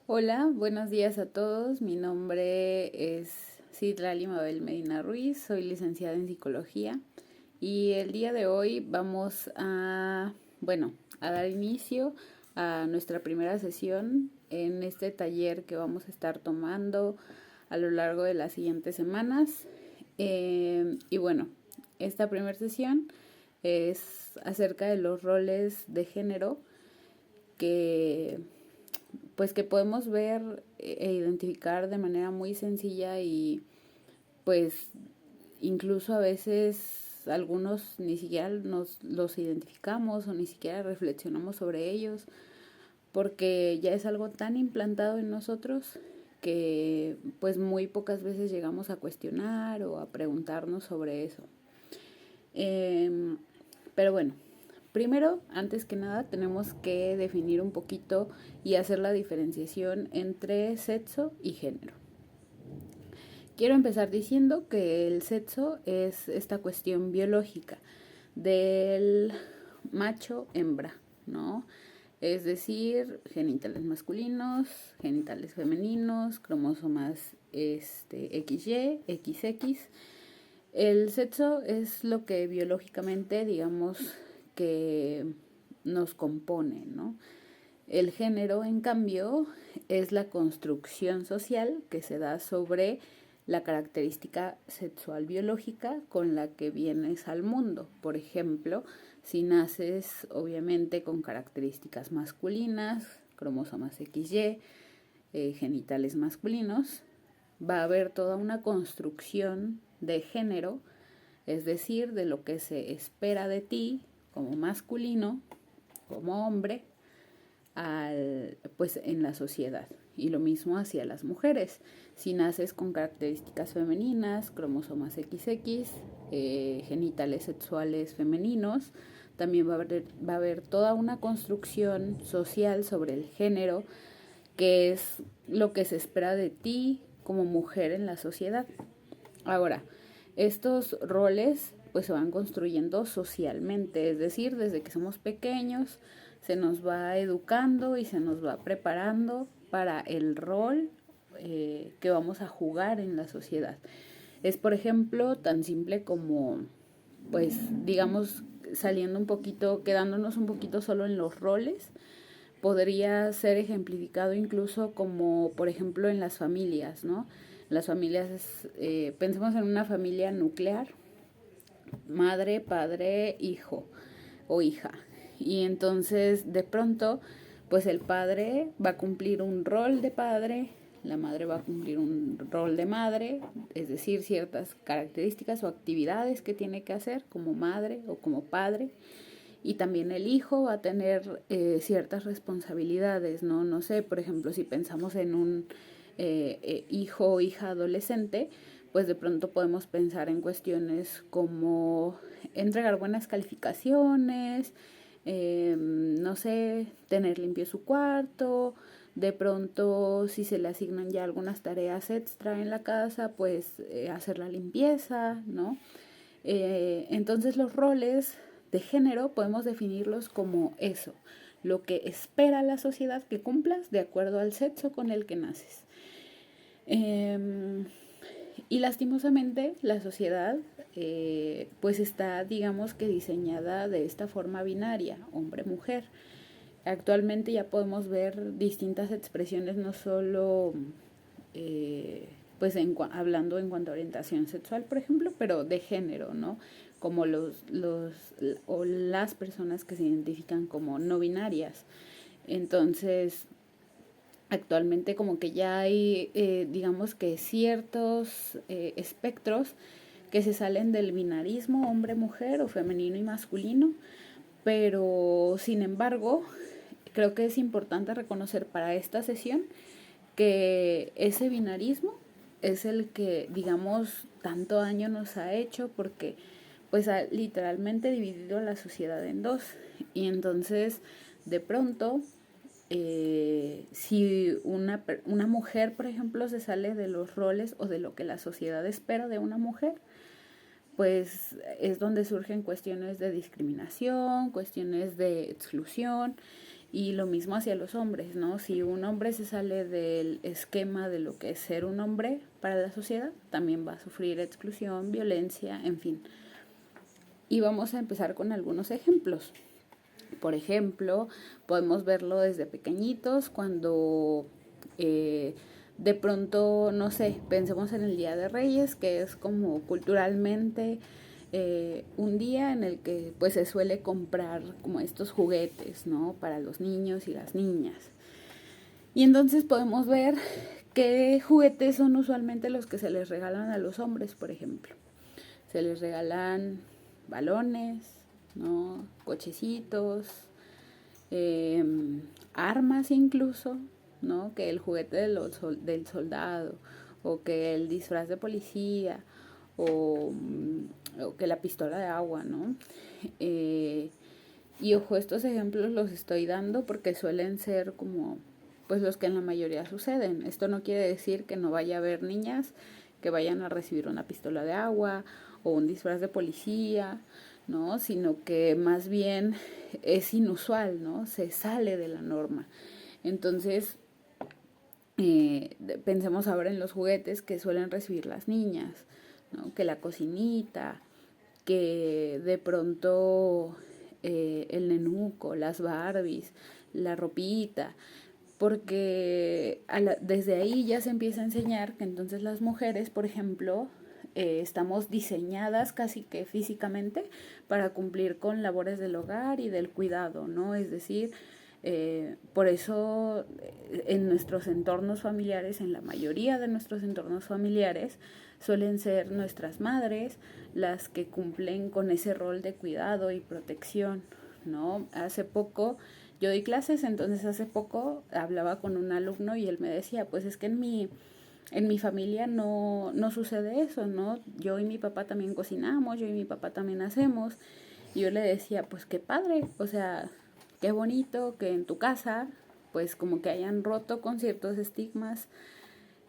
Hola, buenos días a todos. Mi nombre es Citlali Mabel Medina Ruiz, soy licenciada en psicología y el día de hoy vamos a dar inicio a nuestra primera sesión en este taller que vamos a estar tomando a lo largo de las siguientes semanas. Y bueno, esta primera sesión es acerca de los roles de género que que podemos ver e identificar de manera muy sencilla y pues incluso a veces algunos ni siquiera nos los identificamos o ni siquiera reflexionamos sobre ellos porque ya es algo tan implantado en nosotros que pues muy pocas veces llegamos a cuestionar o a preguntarnos sobre eso. Eh, pero bueno, primero, antes que nada, tenemos que definir un poquito y hacer la diferenciación entre sexo y género. Quiero empezar diciendo que el sexo es esta cuestión biológica del macho-hembra, ¿no? Es decir, genitales masculinos, genitales femeninos, cromosomas XY, XX. El sexo es lo que biológicamente, digamos, que nos compone, ¿no? El género, en cambio, es la construcción social que se da sobre la característica sexual biológica con la que vienes al mundo. Por ejemplo, si naces obviamente con características masculinas, cromosomas XY, genitales masculinos, va a haber toda una construcción de género, es decir, de lo que se espera de ti como masculino, como hombre, pues en la sociedad. Y lo mismo hacia las mujeres. Si naces con características femeninas, cromosomas XX, genitales sexuales femeninos, también va a haber toda una construcción social sobre el género, que es lo que se espera de ti como mujer en la sociedad. Ahora, estos roles pues se van construyendo socialmente, es decir, desde que somos pequeños se nos va educando y se nos va preparando para el rol que vamos a jugar en la sociedad. Es, por ejemplo, tan simple como, pues, digamos, saliendo un poquito, quedándonos un poquito solo en los roles, podría ser ejemplificado incluso como, por ejemplo, en las familias, ¿no? Las familias, pensemos en una familia nuclear, madre, padre, hijo o hija. Y entonces, de pronto, pues el padre va a cumplir un rol de padre, la madre va a cumplir un rol de madre, es decir, ciertas características o actividades que tiene que hacer como madre o como padre, y también el hijo va a tener ciertas responsabilidades, ¿no? No sé, por ejemplo, si pensamos en un hijo o hija adolescente, pues de pronto podemos pensar en cuestiones como entregar buenas calificaciones, no sé, tener limpio su cuarto, de pronto si se le asignan ya algunas tareas extra en la casa, pues hacer la limpieza, ¿no? Entonces los roles de género podemos definirlos como eso, lo que espera la sociedad que cumplas de acuerdo al sexo con el que naces. Y lastimosamente la sociedad pues está, digamos que diseñada de esta forma binaria, hombre-mujer. Actualmente ya podemos ver distintas expresiones, no solo pues hablando en cuanto a orientación sexual, por ejemplo, pero de género, ¿no? Como los o las personas que se identifican como no binarias. Entonces, actualmente como que ya hay, digamos que ciertos espectros que se salen del binarismo hombre-mujer o femenino y masculino, pero sin embargo, creo que es importante reconocer para esta sesión que ese binarismo es el que, digamos, tanto daño nos ha hecho porque pues ha literalmente dividido la sociedad en dos. Y entonces, de pronto, si una mujer, por ejemplo, se sale de los roles o de lo que la sociedad espera de una mujer, pues es donde surgen cuestiones de discriminación, cuestiones de exclusión Y lo mismo hacia los hombres, ¿no? Si un hombre se sale del esquema de lo que es ser un hombre para la sociedad, también va a sufrir exclusión, violencia, en fin. Y vamos a empezar con algunos ejemplos. Por ejemplo, podemos verlo desde pequeñitos cuando de pronto, no sé, pensemos en el Día de Reyes, que es como culturalmente un día en el que pues se suele comprar como estos juguetes, ¿no? Para los niños y las niñas. Y entonces podemos ver qué juguetes son usualmente los que se les regalan a los hombres, por ejemplo. Se les regalan balones, ¿no? Cochecitos, armas incluso, ¿no? Que el juguete del soldado, o que el disfraz de policía, o que la pistola de agua, ¿no? Y ojo, estos ejemplos los estoy dando porque suelen ser como pues los que en la mayoría suceden. Esto no quiere decir que no vaya a haber niñas que vayan a recibir una pistola de agua o un disfraz de policía, ¿no? Sino que más bien es inusual, ¿no? Se sale de la norma. Entonces, pensemos ahora en los juguetes que suelen recibir las niñas, ¿no? Que la cocinita, que de pronto el nenuco, las Barbies, la ropita, porque desde ahí ya se empieza a enseñar que entonces las mujeres, por ejemplo, estamos diseñadas casi que físicamente para cumplir con labores del hogar y del cuidado, ¿no? Es decir, por eso en nuestros entornos familiares, en la mayoría de nuestros entornos familiares, suelen ser nuestras madres las que cumplen con ese rol de cuidado y protección, ¿no? Hace poco yo di clases, entonces hace poco hablaba con un alumno y él me decía, pues es que en mi familia no sucede eso, ¿no? Yo y mi papá también cocinamos, yo y mi papá también hacemos. Y yo le decía, pues qué padre, o sea, qué bonito que en tu casa, pues como que hayan roto con ciertos estigmas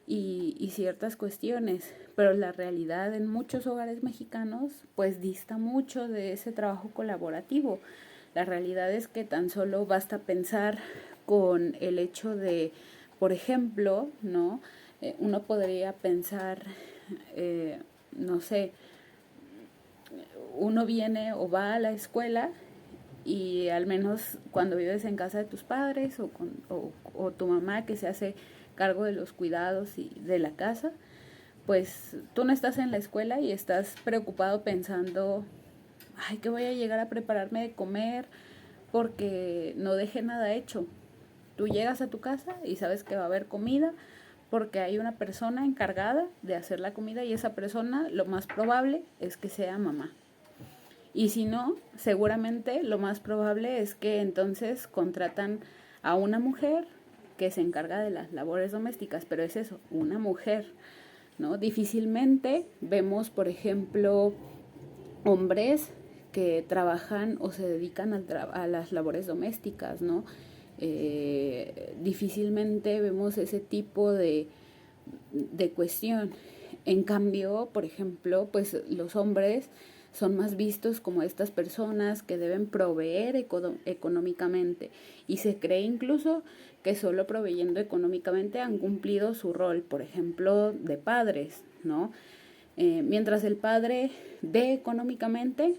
y ciertas cuestiones. Pero la realidad en muchos hogares mexicanos, pues dista mucho de ese trabajo colaborativo. La realidad es que tan solo basta pensar con el hecho de, por ejemplo, ¿no? Uno podría pensar, no sé, uno viene o va a la escuela y al menos cuando vives en casa de tus padres o tu mamá que se hace cargo de los cuidados y de la casa, pues tú no estás en la escuela y estás preocupado pensando, ay, que voy a llegar a prepararme de comer porque no dejé nada hecho. Tú llegas a tu casa y sabes que va a haber comida porque hay una persona encargada de hacer la comida y esa persona lo más probable es que sea mamá. Y si no, seguramente lo más probable es que entonces contratan a una mujer que se encarga de las labores domésticas, pero es eso, una mujer, ¿no? Difícilmente vemos, por ejemplo, hombres que trabajan o se dedican a las labores domésticas, ¿no? Difícilmente vemos ese tipo de cuestión. En cambio, por ejemplo, pues los hombres son más vistos como estas personas que deben proveer económicamente y se cree incluso que solo proveyendo económicamente han cumplido su rol, por ejemplo, de padres, ¿no? Mientras el padre dé económicamente,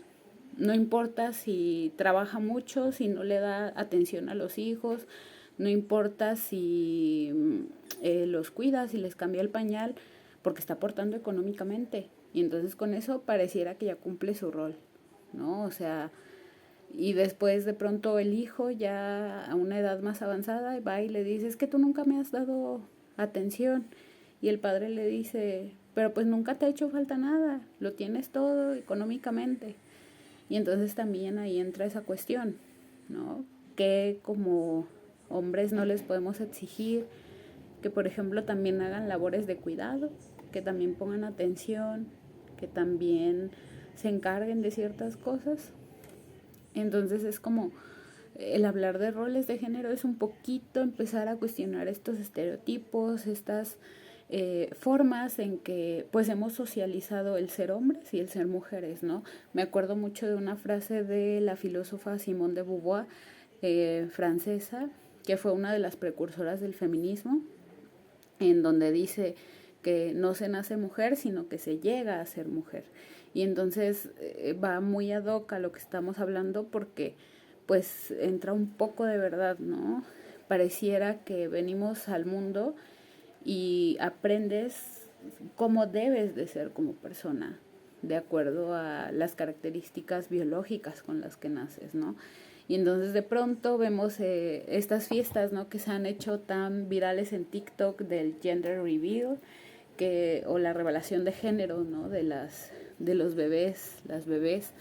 no importa si trabaja mucho, si no le da atención a los hijos, no importa si los cuida, si les cambia el pañal, porque está aportando económicamente. Y entonces con eso pareciera que ya cumple su rol, ¿no? O sea, y después de pronto el hijo ya a una edad más avanzada va y le dice, es que tú nunca me has dado atención. Y el padre le dice, pero pues nunca te ha hecho falta nada, lo tienes todo económicamente. Y entonces también ahí entra esa cuestión, ¿no? Que como hombres no les podemos exigir que, por ejemplo, también hagan labores de cuidado, que también pongan atención, que también se encarguen de ciertas cosas. Entonces es como el hablar de roles de género es un poquito empezar a cuestionar estos estereotipos, estas formas en que pues hemos socializado el ser hombres y el ser mujeres, ¿no? Me acuerdo mucho de una frase de la filósofa Simone de Beauvoir francesa, que fue una de las precursoras del feminismo, en donde dice que no se nace mujer, sino que se llega a ser mujer. Y entonces va muy ad hoc a lo que estamos hablando porque pues entra un poco de verdad, ¿no? Pareciera que venimos al mundo y aprendes cómo debes de ser como persona, de acuerdo a las características biológicas con las que naces, ¿no? Y entonces de pronto vemos estas fiestas, ¿no? Que se han hecho tan virales en TikTok del gender reveal, o la revelación de género, ¿no? De los bebés, las bebés.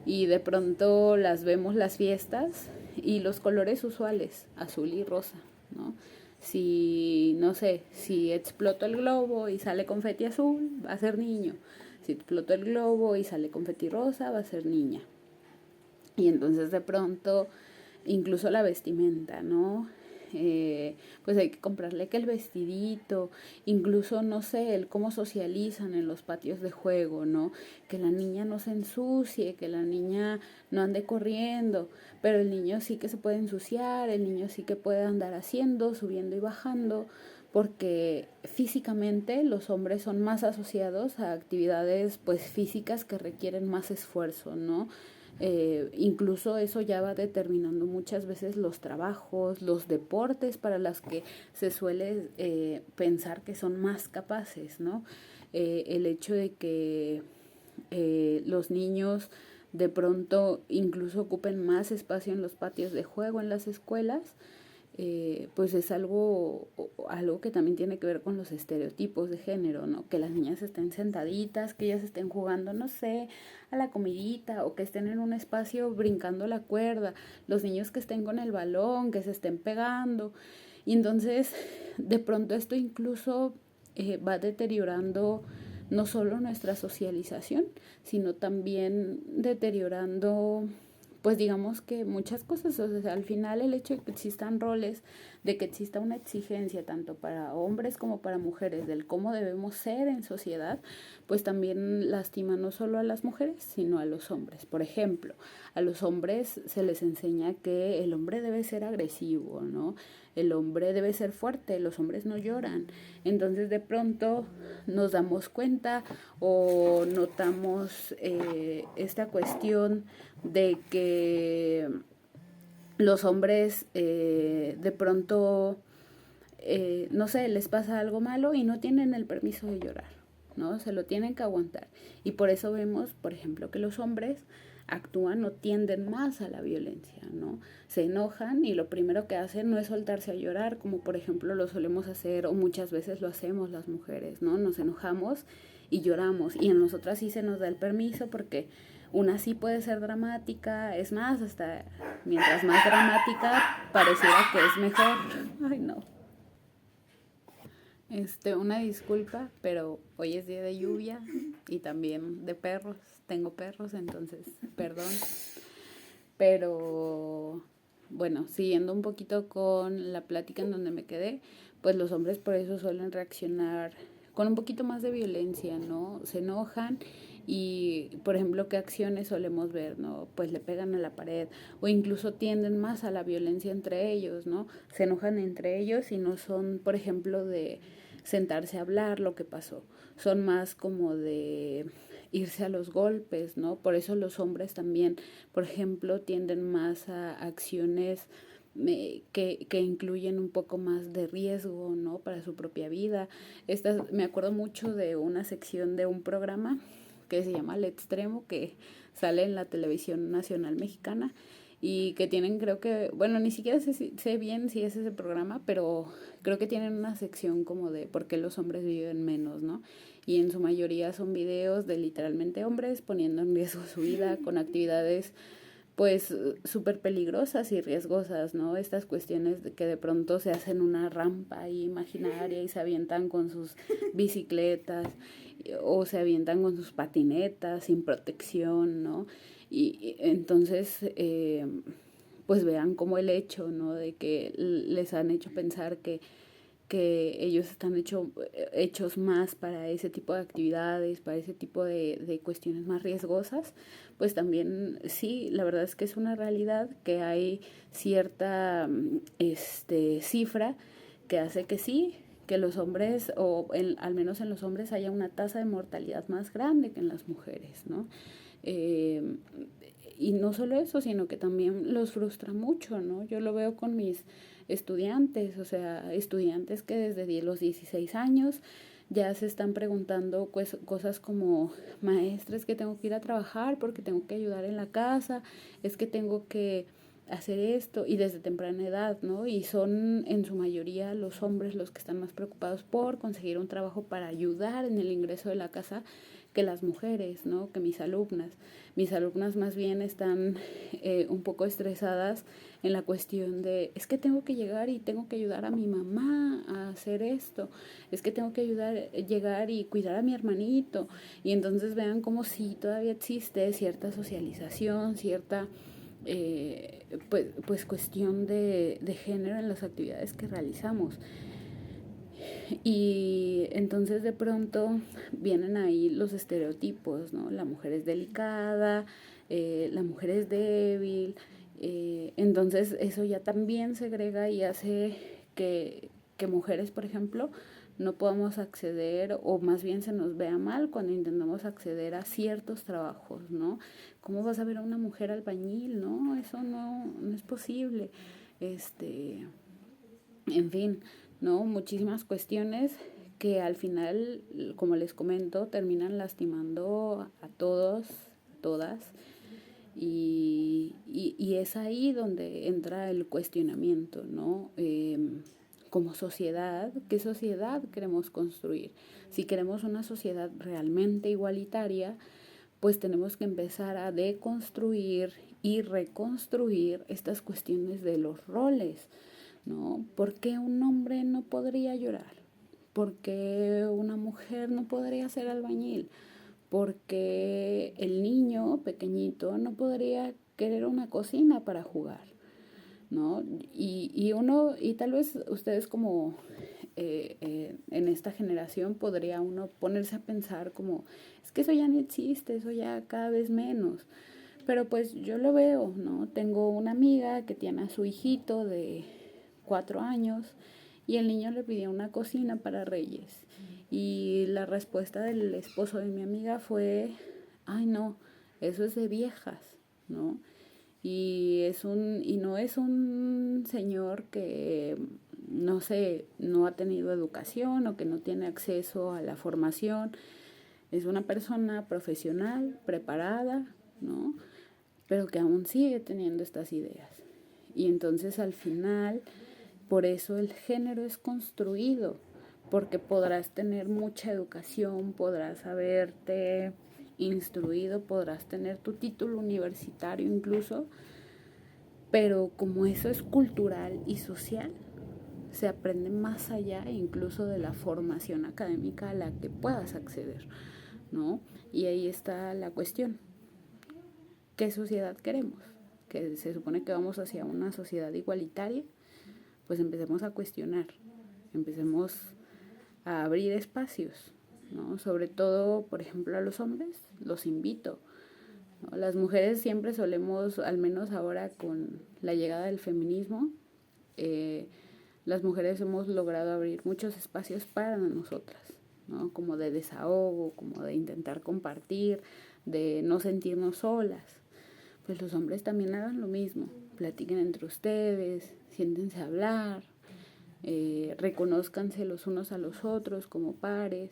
Y de pronto las vemos las fiestas y los colores usuales, azul y rosa, ¿no? Si, no sé, si exploto el globo y sale confeti azul, va a ser niño. Si exploto el globo y sale confeti rosa, va a ser niña. Y entonces de pronto, incluso la vestimenta, ¿no? Pues hay que comprarle que el vestidito, incluso, no sé, el cómo socializan en los patios de juego, ¿no? Que la niña no se ensucie, que la niña no ande corriendo, pero el niño sí que se puede ensuciar, el niño sí que puede andar haciendo, subiendo y bajando, porque físicamente los hombres son más asociados a actividades pues físicas que requieren más esfuerzo, ¿no? Incluso eso ya va determinando muchas veces los trabajos, los deportes para los que se suele pensar que son más capaces, ¿no? El hecho de que los niños de pronto incluso ocupen más espacio en los patios de juego en las escuelas, pues es algo que también tiene que ver con los estereotipos de género, ¿no? Que las niñas estén sentaditas, que ellas estén jugando, no sé, a la comidita, o que estén en un espacio brincando la cuerda, los niños que estén con el balón, que se estén pegando. Y entonces, de pronto esto incluso va deteriorando no solo nuestra socialización, sino también deteriorando pues digamos que muchas cosas, o sea, al final el hecho de que existan roles, de que exista una exigencia tanto para hombres como para mujeres del cómo debemos ser en sociedad, pues también lastima no solo a las mujeres, sino a los hombres. Por ejemplo, a los hombres se les enseña que el hombre debe ser agresivo, ¿no? El hombre debe ser fuerte, los hombres no lloran. Entonces de pronto nos damos cuenta o notamos esta cuestión de que los hombres de pronto, no sé, les pasa algo malo y no tienen el permiso de llorar, ¿no? Se lo tienen que aguantar. Y por eso vemos, por ejemplo, que los hombres actúan o tienden más a la violencia, ¿no? Se enojan y lo primero que hacen no es soltarse a llorar, como por ejemplo lo solemos hacer o muchas veces lo hacemos las mujeres, ¿no? Nos enojamos y lloramos y en nosotras sí se nos da el permiso porque una sí puede ser dramática, es más, hasta mientras más dramática pareciera que es mejor. Ay, no. Una disculpa, pero hoy es día de lluvia y también de perros. Tengo perros, entonces, perdón. Pero, bueno, siguiendo un poquito con la plática en donde me quedé, pues los hombres por eso suelen reaccionar con un poquito más de violencia, ¿no? Se enojan y, por ejemplo, ¿qué acciones solemos ver, no? Pues le pegan a la pared o incluso tienden más a la violencia entre ellos, ¿no? Se enojan entre ellos y no son, por ejemplo, de sentarse a hablar lo que pasó. Son más como de irse a los golpes, ¿no? Por eso los hombres también, por ejemplo, tienden más a acciones que incluyen un poco más de riesgo, ¿no? Para su propia vida. Me acuerdo mucho de una sección de un programa que se llama El Extremo, que sale en la televisión nacional mexicana y que tienen, creo que, bueno, ni siquiera sé bien si es ese programa, pero creo que tienen una sección como de por qué los hombres viven menos, ¿no? Y en su mayoría son videos de literalmente hombres poniendo en riesgo su vida con actividades pues súper peligrosas y riesgosas, ¿no? Estas cuestiones de que de pronto se hacen una rampa ahí imaginaria y se avientan con sus bicicletas o se avientan con sus patinetas sin protección, ¿no? Y entonces, pues vean como el hecho, ¿no? De que les han hecho pensar que ellos están hechos más para ese tipo de actividades, para ese tipo de cuestiones más riesgosas, pues también sí, la verdad es que es una realidad que hay cierta cifra que hace que sí, que los hombres, al menos en los hombres, haya una tasa de mortalidad más grande que en las mujeres, ¿no? Eh, y no solo eso, sino que también los frustra mucho, ¿no? Yo lo veo con mis estudiantes, o sea, estudiantes que desde los 16 años ya se están preguntando cosas como, maestras, que tengo que ir a trabajar porque tengo que ayudar en la casa, es que tengo que hacer esto, y desde temprana edad, ¿no? Y son en su mayoría los hombres los que están más preocupados por conseguir un trabajo para ayudar en el ingreso de la casa que las mujeres, ¿no? Que mis alumnas. Mis alumnas más bien están un poco estresadas en la cuestión de, es que tengo que llegar y tengo que ayudar a mi mamá a hacer esto, es que tengo que llegar y cuidar a mi hermanito, y entonces vean como si todavía existe cierta socialización, cierta pues cuestión de género en las actividades que realizamos. Y entonces de pronto vienen ahí los estereotipos, ¿no? La mujer es delicada, la mujer es débil, entonces eso ya también segrega y hace que mujeres, por ejemplo, no podamos acceder, o más bien se nos vea mal cuando intentamos acceder a ciertos trabajos, ¿no? ¿Cómo vas a ver a una mujer albañil? No, eso no es posible. En fin, ¿no? Muchísimas cuestiones que al final, como les comento, terminan lastimando a todos, a todas. Y es ahí donde entra el cuestionamiento, ¿no? Como sociedad, ¿qué sociedad queremos construir? Si queremos una sociedad realmente igualitaria, pues tenemos que empezar a deconstruir y reconstruir estas cuestiones de los roles, ¿no? ¿Por qué un hombre no podría llorar? ¿Por qué una mujer no podría ser albañil? ¿Por qué el niño pequeñito no podría querer una cocina para jugar? ¿No? Y tal vez ustedes como en esta generación podría uno ponerse a pensar como, es que eso ya no existe, eso ya cada vez menos. Pero pues yo lo veo, ¿no? Tengo una amiga que tiene a su hijito de 4 años y el niño le pidió una cocina para Reyes. Y la respuesta del esposo de mi amiga fue, ay no, eso es de viejas, ¿no? Y no es un señor que, no sé, no ha tenido educación o que no tiene acceso a la formación. Es una persona profesional, preparada, ¿no? Pero que aún sigue teniendo estas ideas. Y entonces al final, por eso el género es construido, porque podrás tener mucha educación, podrás haberte instruido, podrás tener tu título universitario incluso, pero como eso es cultural y social, se aprende más allá incluso de la formación académica a la que puedas acceder, ¿no? Y ahí está la cuestión. ¿Qué sociedad queremos? Que se supone que vamos hacia una sociedad igualitaria, pues empecemos a cuestionar, empecemos a abrir espacios, ¿no? Sobre todo, por ejemplo, a los hombres, los invito, ¿no? Las mujeres siempre solemos, al menos ahora con la llegada del feminismo, las mujeres hemos logrado abrir muchos espacios para nosotras, ¿no? Como de desahogo, como de intentar compartir, de no sentirnos solas. Pues los hombres también hagan lo mismo, platiquen entre ustedes, siéntense a hablar, reconózcanse los unos a los otros como pares,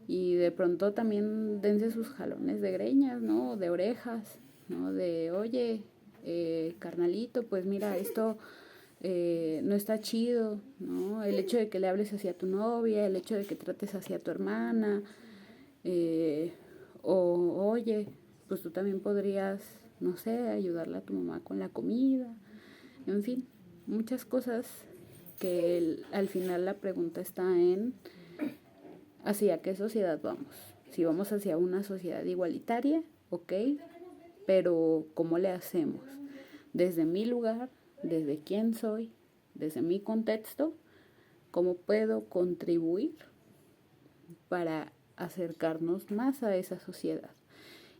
y de pronto también dense sus jalones de greñas, ¿no? De orejas, ¿no? De, oye, carnalito, pues mira, esto no está chido, ¿no? El hecho de que le hables hacia tu novia, el hecho de que trates hacia tu hermana, eh, o oye, pues tú también podrías, no sé, ayudarle a tu mamá con la comida, en fin, muchas cosas que al final la pregunta está en hacia qué sociedad vamos. Si vamos hacia una sociedad igualitaria, ok, pero ¿cómo le hacemos? Desde mi lugar, desde quién soy, desde mi contexto, ¿Cómo puedo contribuir para acercarnos más a esa sociedad?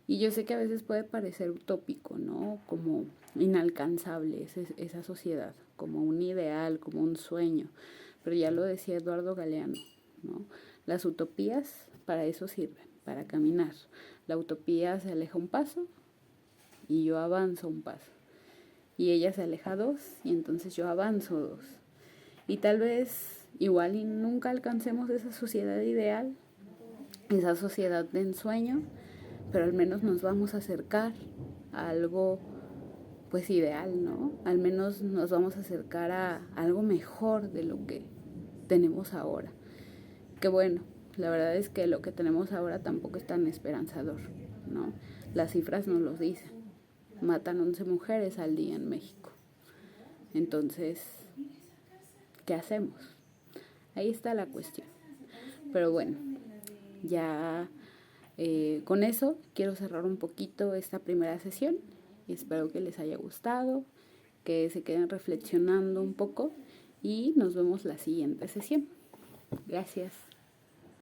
Y yo sé que a veces puede parecer utópico, ¿no? Como inalcanzable esa sociedad, como un ideal, como un sueño. Pero ya lo decía Eduardo Galeano, ¿no? Las utopías para eso sirven, para caminar. La utopía se aleja un paso y yo avanzo un paso. Y ella se aleja dos y entonces yo avanzo dos. Y tal vez igual y nunca alcancemos esa sociedad ideal, esa sociedad de ensueño, pero al menos nos vamos a acercar a algo pues ideal, ¿no? Al menos nos vamos a acercar a algo mejor de lo que tenemos ahora. Que bueno, la verdad es que lo que tenemos ahora tampoco es tan esperanzador, ¿no? Las cifras nos lo dicen. Matan 11 mujeres al día en México. Entonces, ¿qué hacemos? Ahí está la cuestión. Pero bueno, ya con eso quiero cerrar un poquito esta primera sesión y espero que les haya gustado, que se queden reflexionando un poco y nos vemos la siguiente sesión. Gracias.